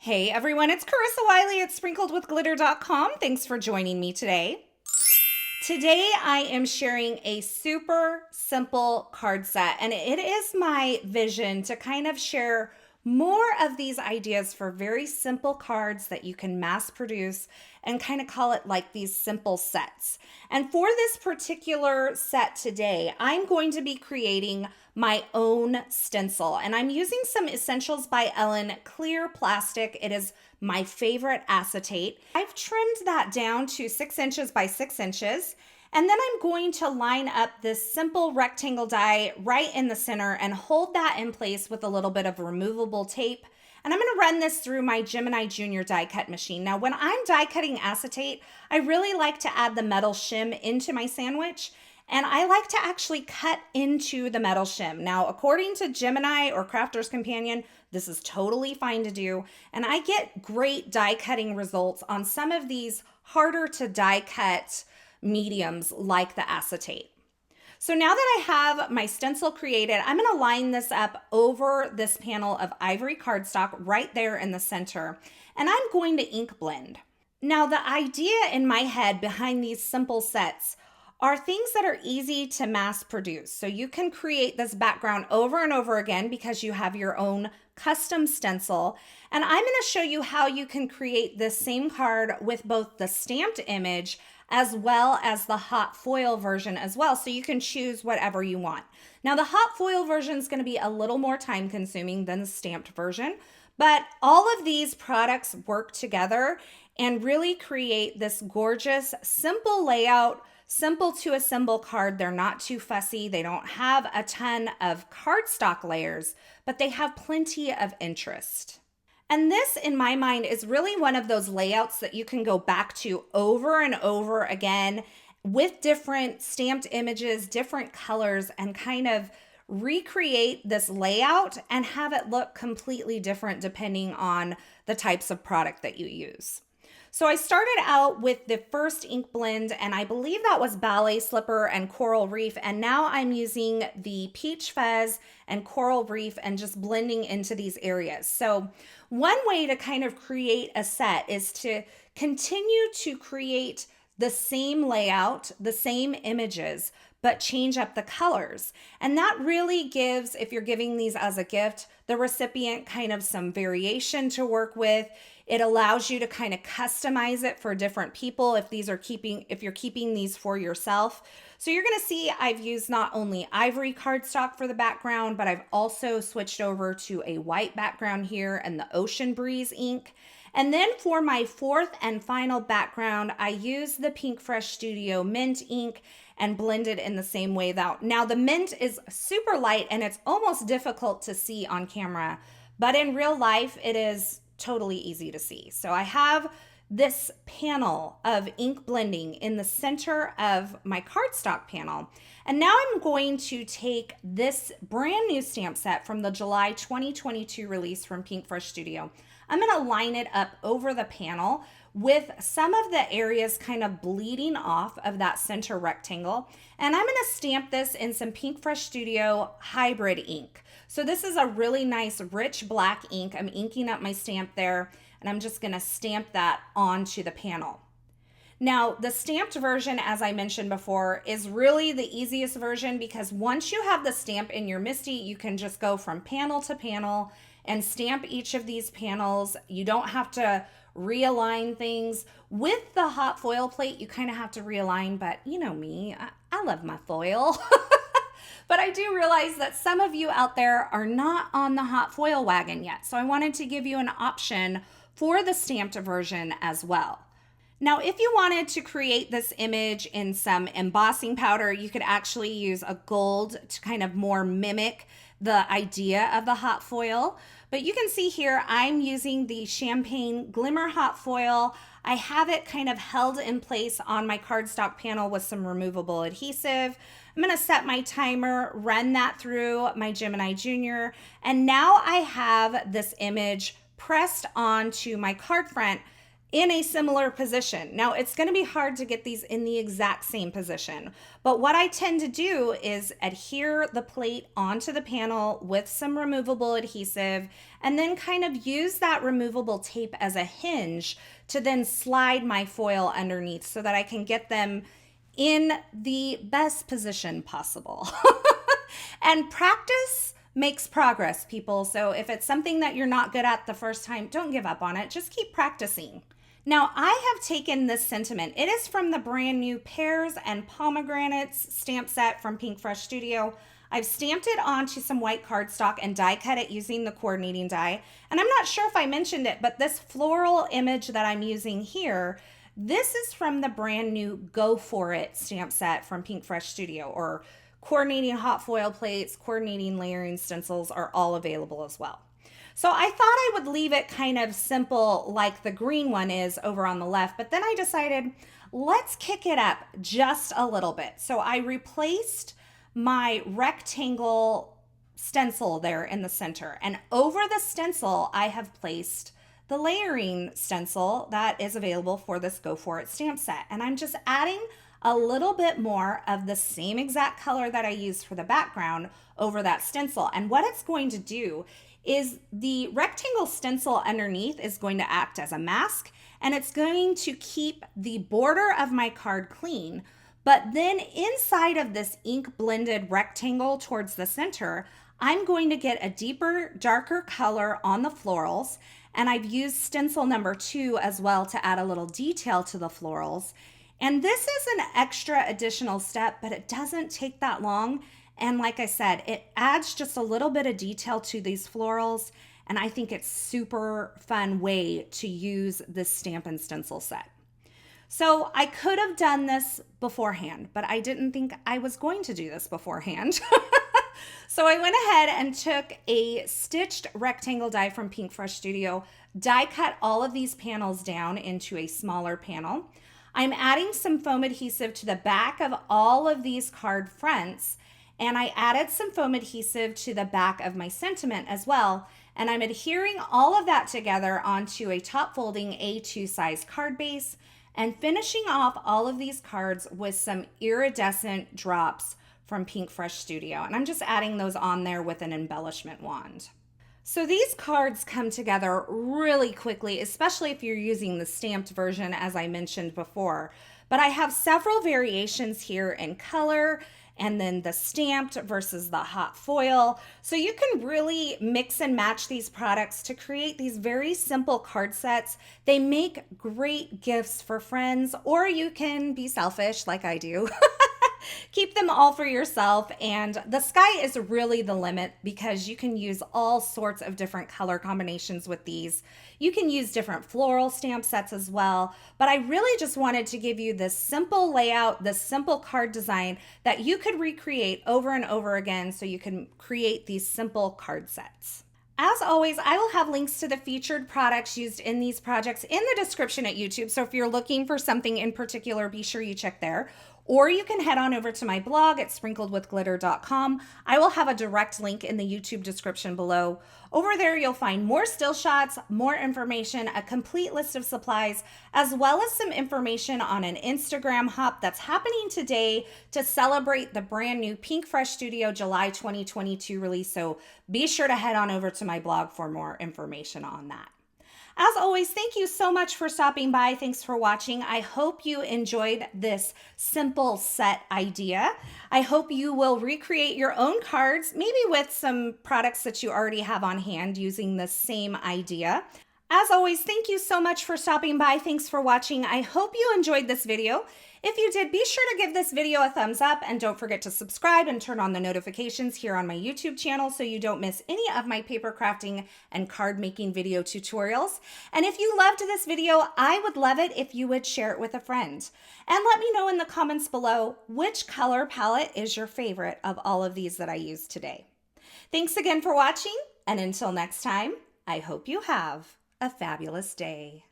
Hey everyone, it's Carissa Wiley at sprinkledwithglitter.com. Thanks for joining me today. Today I am sharing a super simple card set, and it is my vision to kind of share more of these ideas for very simple cards that you can mass produce and kind of call it like these simple sets. And for this particular set today, I'm going to be creating my own stencil, and I'm using some Essentials by Ellen clear plastic. It is my favorite acetate. I've trimmed that down to 6 inches by 6 inches. And then I'm going to line up this simple rectangle die right in the center and hold that in place with a little bit of removable tape. And I'm going to run this through my Gemini Junior die cut machine. Now, when I'm die cutting acetate, I really like to add the metal shim into my sandwich. And I like to actually cut into the metal shim. Now, according to Gemini or Crafter's Companion, this is totally fine to do. And I get great die cutting results on some of these harder to die cut mediums like the acetate. So now that I have my stencil created, I'm going to line this up over this panel of ivory cardstock right there in the center, and I'm going to ink blend. Now, the idea in my head behind these simple sets are things that are easy to mass produce. So you can create this background over and over again because you have your own custom stencil. And I'm going to show you how you can create this same card with both the stamped image as well as the hot foil version as well. So you can choose whatever you want. Now the hot foil version is going to be a little more time consuming than the stamped version, but all of these products work together and really create this gorgeous, simple layout, simple to assemble card. They're not too fussy. They don't have a ton of cardstock layers, but they have plenty of interest. And this, in my mind, is really one of those layouts that you can go back to over and over again with different stamped images, different colors, and kind of recreate this layout and have it look completely different depending on the types of product that you use. So I started out with the first ink blend, and I believe that was Ballet Slipper and Coral Reef, and now I'm using the Peach Fuzz and Coral Reef and just blending into these areas. So one way to kind of create a set is to continue to create the same layout, the same images, but change up the colors. And that really gives, if you're giving these as a gift, the recipient kind of some variation to work with. It allows you to kind of customize it for different people if you're keeping these for yourself. So you're going to see I've used not only ivory cardstock for the background, but I've also switched over to a white background here and the Ocean Breeze ink. And then for my fourth and final background, I used the Pinkfresh Studio Mint ink and blended in the same way. Now the mint is super light and it's almost difficult to see on camera, but in real life it is totally easy to see. So I have this panel of ink blending in the center of my cardstock panel. And now I'm going to take this brand new stamp set from the July 2022 release from Pinkfresh Studio. I'm going to line it up over the panel with some of the areas kind of bleeding off of that center rectangle. And I'm going to stamp this in some Pinkfresh Studio Hybrid ink. So this is a really nice rich black ink. I'm inking up my stamp there, and I'm just going to stamp that onto the panel. Now, the stamped version, as I mentioned before, is really the easiest version because once you have the stamp in your MISTI, you can just go from panel to panel and stamp each of these panels. You don't have to realign things. With the hot foil plate, you kind of have to realign, but you know me, I love my foil. But I do realize that some of you out there are not on the hot foil wagon yet. So I wanted to give you an option for the stamped version as well. Now, if you wanted to create this image in some embossing powder, you could actually use a gold to kind of more mimic the idea of the hot foil. But you can see here, I'm using the Champagne Glimmer Hot Foil. I have it kind of held in place on my cardstock panel with some removable adhesive. I'm going to set my timer, run that through my Gemini Junior, and now I have this image pressed onto my card front in a similar position. Now, it's going to be hard to get these in the exact same position, but what I tend to do is adhere the plate onto the panel with some removable adhesive, and then kind of use that removable tape as a hinge to then slide my foil underneath so that I can get them in the best position possible. And practice makes progress, people. So if it's something that you're not good at the first time, don't give up on it. Just keep practicing. Now, I have taken this sentiment. It is from the brand new Pears and Pomegranates stamp set from Pinkfresh Studio. I've stamped it onto some white cardstock and die cut it using the coordinating die. And I'm not sure if I mentioned it, but this floral image that I'm using here, this is from the brand new Go For It stamp set from Pinkfresh Studio, or coordinating hot foil plates, coordinating layering stencils are all available as well. So I thought I would leave it kind of simple like the green one is over on the left, but then I decided let's kick it up just a little bit. So I replaced my rectangle stencil there in the center, and over the stencil I have placed the layering stencil that is available for this Go For It stamp set. And I'm just adding a little bit more of the same exact color that I used for the background over that stencil. And what it's going to do is the rectangle stencil underneath is going to act as a mask, and it's going to keep the border of my card clean. But then inside of this ink blended rectangle towards the center, I'm going to get a deeper, darker color on the florals. And I've used stencil number 2 as well to add a little detail to the florals. And this is an extra additional step, but it doesn't take that long. And like I said, it adds just a little bit of detail to these florals. And I think it's super fun way to use this stamp and stencil set. So I could have done this beforehand, but I didn't think I was going to do this beforehand. So I went ahead and took a stitched rectangle die from Pinkfresh Studio, die cut all of these panels down into a smaller panel. I'm adding some foam adhesive to the back of all of these card fronts, and I added some foam adhesive to the back of my sentiment as well. And I'm adhering all of that together onto a top folding A2 size card base and finishing off all of these cards with some iridescent drops from Pinkfresh Studio. And I'm just adding those on there with an embellishment wand. So these cards come together really quickly, especially if you're using the stamped version, as I mentioned before. But I have several variations here in color, and then the stamped versus the hot foil. So you can really mix and match these products to create these very simple card sets. They make great gifts for friends, or you can be selfish like I do. Keep them all for yourself, and the sky is really the limit because you can use all sorts of different color combinations with these. You can use different floral stamp sets as well, but I really just wanted to give you this simple layout, this simple card design that you could recreate over and over again so you can create these simple card sets. As always, I will have links to the featured products used in these projects in the description at YouTube, so if you're looking for something in particular, be sure you check there. Or you can head on over to my blog at sprinkledwithglitter.com. I will have a direct link in the YouTube description below. Over there, you'll find more still shots, more information, a complete list of supplies, as well as some information on an Instagram hop that's happening today to celebrate the brand new Pinkfresh Studio July 2022 release. So be sure to head on over to my blog for more information on that. As always, thank you so much for stopping by. Thanks for watching. I hope you enjoyed this simple set idea. I hope you will recreate your own cards, maybe with some products that you already have on hand using the same idea. As always, thank you so much for stopping by. Thanks for watching. I hope you enjoyed this video. If you did, be sure to give this video a thumbs up and don't forget to subscribe and turn on the notifications here on my YouTube channel so you don't miss any of my paper crafting and card making video tutorials. And if you loved this video, I would love it if you would share it with a friend. And let me know in the comments below which color palette is your favorite of all of these that I used today. Thanks again for watching, and until next time, I hope you have a fabulous day.